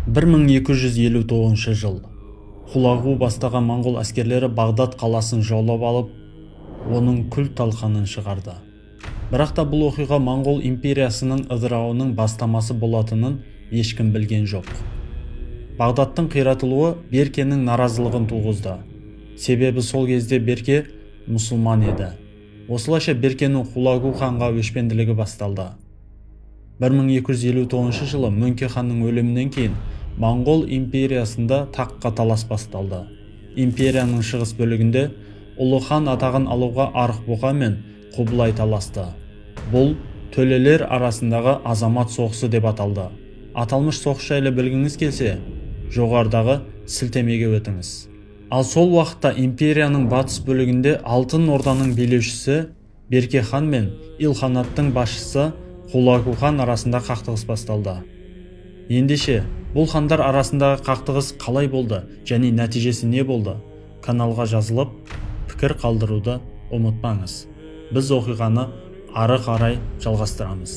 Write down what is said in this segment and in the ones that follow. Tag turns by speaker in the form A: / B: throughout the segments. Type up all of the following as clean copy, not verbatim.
A: 1259 жыл. Хулагу бастаған моңғол әскерлері Бағдат қаласын жаулап алып, оның күл талқанын шығарды. Бірақ та бұл оқиға моңғол империясының ыдырауының бастамасы болатынын ешкім білген жоқ. Бағдаттың қиратылуы Беркенің наразылығын туғызды. Себебі сол кезде Берке мұсылман еді. Осылайша Беркенің Хулагу ханға өшпенділігі басталды. 1259 жылы Мөңке ханның өлімінен кейін Моңғол империясында таққа талас басталды. Империяның шығыс бөлігінде Ұлы хан атағын алуға Арықбұға мен Құбылай таласты. Бұл төлелер арасындағы азамат соғысы деп аталды. Аталмыш соғыс жайлы білгіңіз келсе, жоғарыдағы сілтемеге өтіңіз. Ал сол уақытта империяның батыс бөлігінде Алтын Орданың билеушісі Берке хан мен Илханаттың басшысы Хулагу хан арасында қақтығыс басталды. Ендеше, бұл хандар арасындағы қақтығыс қалай болды және нәтижесі не болды? Каналға жазылып, пікір қалдыруды ұмытпаңыз. Біз оқиғаны ары қарай жалғастырамыз.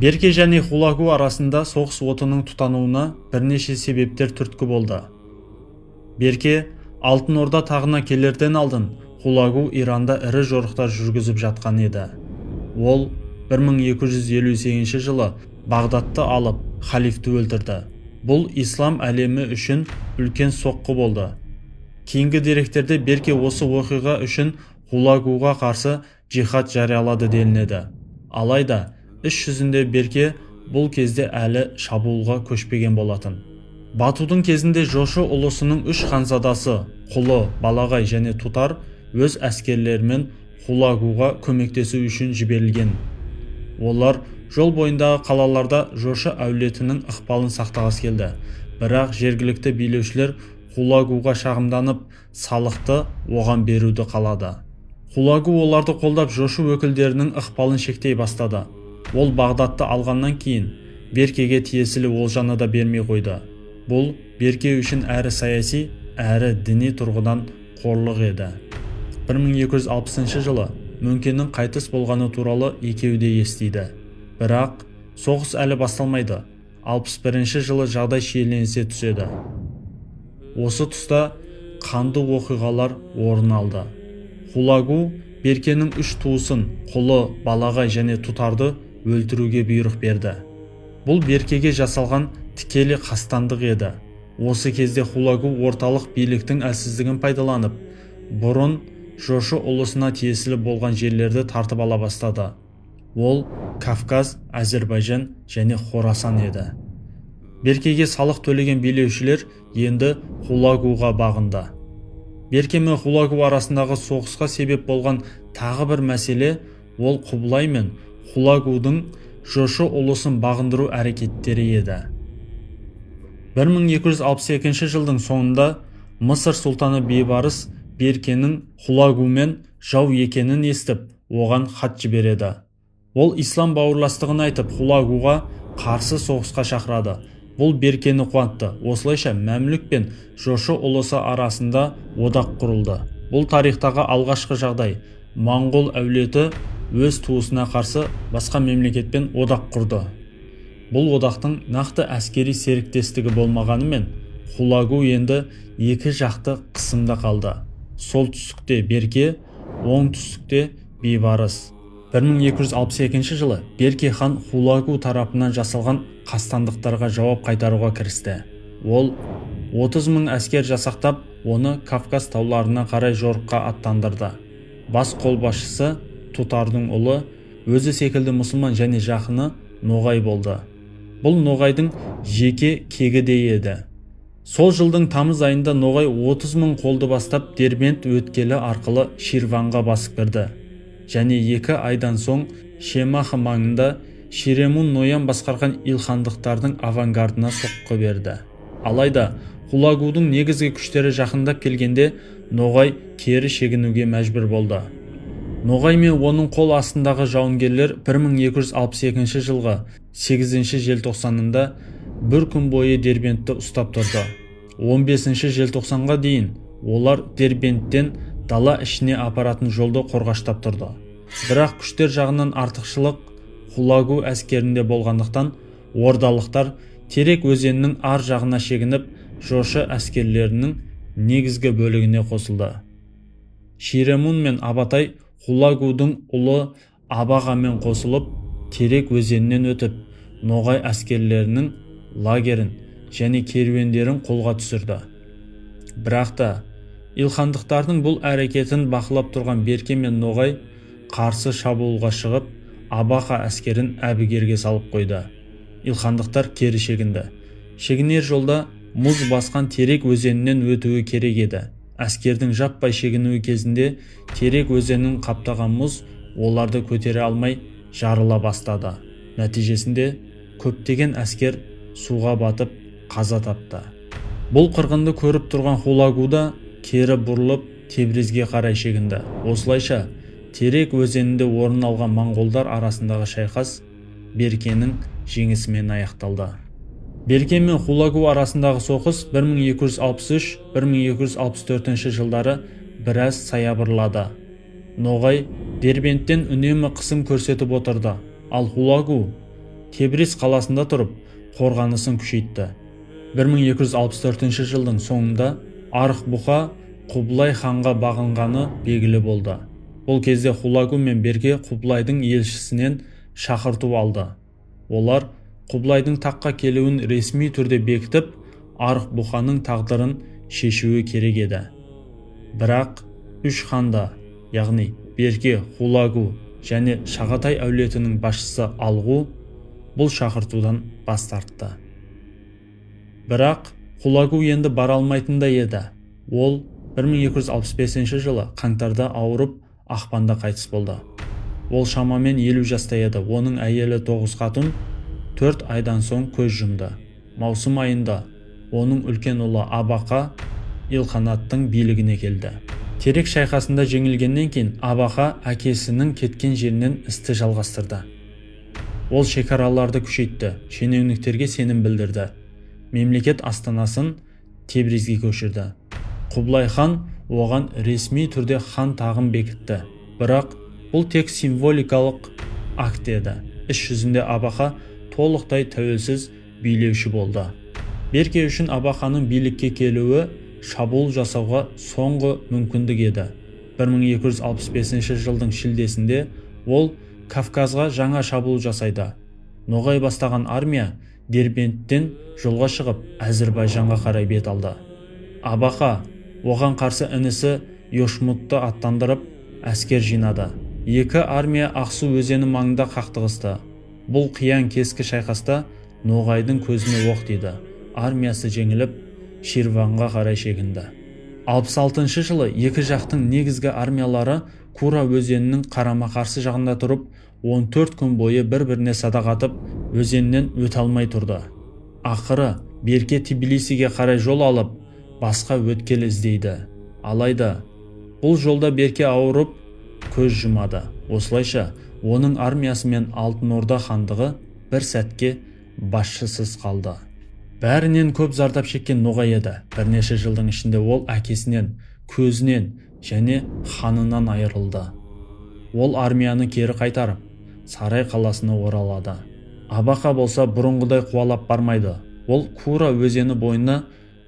A: Берке және Хулагу арасында соғыс отының тұтануына бірнеше себептер түрткі болды. Берке Алтын Орда тағына келерден алдын Хулагу Иранда ірі жорықтар жүргізіп жатқан еді. Ол 1258 жылы Бағдатты алып, халифті өлтірді. Бұл ислам әлемі үшін үлкен соққы болды. Кейінгі деректерде Берке осы оқиға үшін Хулагуға қарсы жихад жариялады делінеді. Алайда, іс жүзінде Берке бұл кезде әлі шабуылға көшпеген болатын. Батудың кезінде Жошы ұлысының 3 ханзадасы Құлы, Балағай және Тұтар өз әскерлерімен Хулагуға көмектесу үшін жіберілген. Олар жол бойындағы қалаларда Жошы әулетінің ықпалын сақтағысы келді. Бірақ жергілікті билеушілер Хулагуға шағымданып, салықты оған беруді қалады. Хулагу оларды қолдап Жошы өкілдерінің ықпалын шектей бастады. Ол Бағдатты алғаннан кейін Беркеге тиесілі олжаны да бермей қойды. Бұл Берке үшін әрі саяси, әрі діни тұрғыдан қорлық еді. 1260 жылы Мөңкенің қайтыс болғаны туралы екеуі де естиді. Бірақ соғыс әлі басталмайды. 61 жылы жағдай шиеленісе түседі. Осы тұста қанды оқиғалар орын алды. Хулагу Беркенің 3 туысын Құлы, Балағай және Тұтарды өлтіруге бұйрық берді. Бұл Беркеге жасалған тікелей қастандық еді. Осы кезде Хулагу орталық биліктің әлсіздігін пайдаланып, бұрын Жошы ұлысына тиесілі болған жерлерді тартып ала бастады. Ол Кавказ, Әзербайжан және Хорасан еді. Беркеге салық төлеген билеушілер енді Хулагуға бағынды. Берке мен Хулагу арасындағы соғысқа себеп болған тағы бір мәселе ол Құбылай мен Хулагудың Жошы ұлысын бағындыру әрекеттері еді. 1262 жылдың соңында Мысыр сұлтаны Бейбарыс Беркенің Хулагумен жау екенін естіп, оған хат жібереді. Ол ислам бауырластығын айтып, Хулагуға қарсы соғысқа шақырады. Бұл Беркені қуантты. Осылайша Мәмлүк пен Жошы ұлысы арасында одақ құрылды. Бұл тарихтағы алғашқы жағдай. Моңғол әулеті өз туысына қарсы басқа мемлекетпен одақ құрды. Бұл одақтың нақты әскери серіктестігі болмағанымен, Хулагу енді екі жақты қысымда қалды. Солтүстікте Берке, оңтүстікте Бейбарыс. 1262 жылы Берке хан Хулагу тарапынан жасалған қастандықтарға жауап қайтаруға кірісті. Ол 30 000 әскер жасақтап, оны Кавказ тауларына қарай жорыққа аттандырды. Бас қолбасшысы Тұтардың ұлы, өзі секілді мұсылман және жақыны Ноғай болды. Бұл Ноғайдың жеке кегі еді. Сол жылдың тамыз айында Ноғай 30 000 қолды бастап Дербент өткелі арқылы Ширванға басып кірді. Және 2 айдан соң Шемахы маңында Ширемун Ноян басқарған илхандықтардың авангардына соққы берді. Алайда Хулагудың негізгі күштері жақындап келгенде Ноғай кері шегінуге мәжбүр болды. Ноғай мен оның қол астындағы жауынгерлер 1262 жылғы 8 желтоқсанында бір күн бойы Дербентті ұстап тұрды. 15 желтоқсанға дейін олар Дербенттен дала ішіне апаратын жолды қорғаштап тұрды. Бірақ күштер жағынан артықшылық Хулагу әскерінде болғандықтан ордалықтар Терек өзенінің ар жағына шегініп, жошы әскерлерінің негізгі бөлігіне қосылды. Ширемун мен Абатай Хулагудың ұлы Абағамен қосылып, Терек өзенінен өтіп, Ноғай әскерлерінің лагерін және керуендерін қолға түсірді. Бірақ та илхандықтардың бұл әрекетін бақылап тұрған Берке мен Ноғай қарсы шабуылға шығып, Абақа әскерін әбігерге салып қойды. Илхандықтар кері шегінді. Шегінер жолда мұз басқан Терек өзенінен өтуі керек еді. Әскердің жаппай шегінуі кезінде Терек өзенін қаптаған мұз оларды көтере алмай жарыла бастады. Нәтижесінде көптеген әскер суға батып қаза тапты. Бұл қырғынды көріп тұрған Хулагу да кері бұрылып Тебризге қарай шегінді. Осылайша Терек өзенінде орын алған моңғолдар арасындағы шайқас Беркенің жеңісімен аяқталды. Берке мен Хулагу арасындағы соғыс 1263-1264 жылдары біраз саябырлады. Ноғай Дербенттен үнемі қысым көрсетіп отырды, ал Хулагу Тебриз қаласында тұрып қорғанысын күшейтті. 1264 жылдың соңында Арық-бұқа Құбылай ханға бағынғаны белгілі болды. Бұл кезде Хулагу мен Берке Құбылайдың елшісінен шақырту алды. Олар Құбылайдың таққа келуін ресми түрде бекітіп, Арық-бұқаның тағдырын шешуі керек еді. Бірақ үш ханда, яғни Берке, Хулагу және Шағатай әулетінің басшысы Алғу бұл шақыртудан бас тартты. Бірақ Хулагу енді бара алмайтындай еді. Ол 1265 жылы қаңтарда ауырып, ақпанда қайтыс болды. Ол шамамен 50 жаста еді. Оның әйелі 9 қатын 4 айдан соң көз жұмды. Маусым айында оның үлкен ұлы Абақа Илханаттың билігіне келді. Терек шайқасында жеңілгеннен кейін Абақа әкесінің кеткен жерінен істі жалғастырды. Ол шекараларды күшейтті, шенеуніктерге сенім білдірді. Мемлекет астанасын Тебризге көшірді. Құбылай хан оған ресми түрде хан тағын бекітті. Бірақ бұл тек символикалық акт еді. Іс жүзінде Абақа толықтай тәуелсіз билеуші болды. Берке үшін Абақаның билікке келуі шабуыл жасауға соңғы мүмкіндік еді. 1265 жылдың шілдесінде ол Кавказға жаңа шабуыл жасайды. Ноғай бастаған армия Дербенттен жолға шығып, Әзірбайжанға қарай бет алды. Абақа оған қарсы інісі Йошмутты аттандырып, әскер жинады. Екі армия Ақсу өзені маңында қақтығысты. Бұл қиян кескі шайқаста Ноғайдың көзіне оқ тиді. Армиясы жеңіліп, Ширванға қарай шегінді. 66 жылы екі жақтың негізгі армиялары Кура өзенінің қарама-қарсы жағында тұрып, 14 күн бойы бір-біріне садақ атып, өзеннен өте алмай тұрды. Ақыры Берке Тбилисиге қарай жол алып, басқа өткел іздейді. Алайда бұл жолда Берке ауырып, көз жұмады. Осылайша оның армиясы мен Алтын Орда хандығы бір сәтке басшысыз қалды. Бәрінен көп зардап шеккен Ноғай еді. Бірнеше жылдың ішінде ол әкесінен, көзінен және ханынан айырылды. Ол армияны кері қайтарып, Сарай қаласына оралады. Абақа болса бұрынғыдай қуалап бармайды. Ол Кура өзені бойына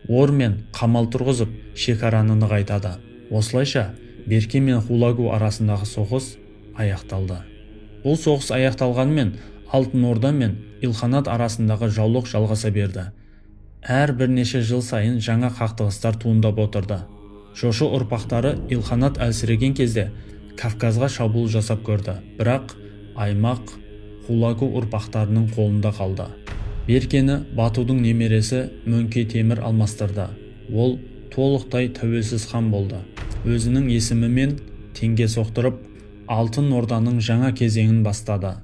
A: ор мен қамал тұрғызып, шекараны нығайтады. Осылайша Берке мен Хулагу арасындағы соғыс аяқталды. Бұл соғыс аяқталғанымен Алтын Орда мен Илханат арасындағы жаулық жалғаса берді. Әр бірнеше жыл сайын жаңа қақтығыстар туындап отырды. Жошы ұрпақтары Илханат әлсіреген кезде Кавказға шабуыл жасап көрді. Бірақ аймақ Хулагу ұрпақтарының қолында қалды. Беркені Батудың немересі Мөңке Темір алмастырды. Ол толықтай тәуелсіз хан болды. Өзінің есімімен теңге соқтырып, Алтын Орданың жаңа кезеңін бастады.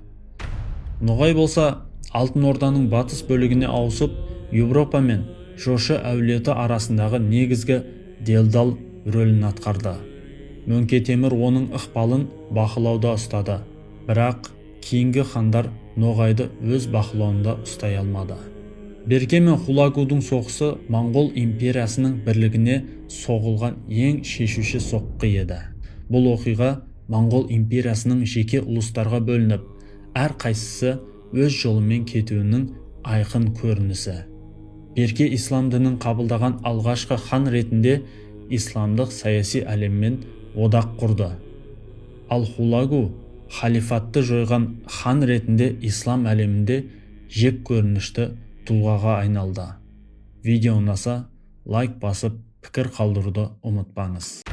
A: Ноғай болса Алтын Орданың батыс бөлігіне ауысып, Европа мен жошы әулеті арасындағы негізгі делдал рөлін атқарды. Мөңке Темір оның ықпалын бақылауда ұстады. Бірақ кейінгі хандар Ноғайды өз бақылауында ұстай алмады. Берке мен Хулагудың соғысы Моңғол империясының бірлігіне соғылған ең шешуші соққы еді. Бұл оқиға Моңғол империясының жеке ұлыстарға бөлініп, әрқайсысы өз жолымен кетуінің айқын көрінісі. Берке ислам дінін қабылдаған алғашқы хан ретінде исламдық саяси әлеммен одақ құрды. Ал Хулагу халифатты жойған хан ретінде ислам әлемінде жек көрінішті тұлғаға айналды. Видео ұнаса, лайк басып, пікір қалдыруды ұмытпаңыз.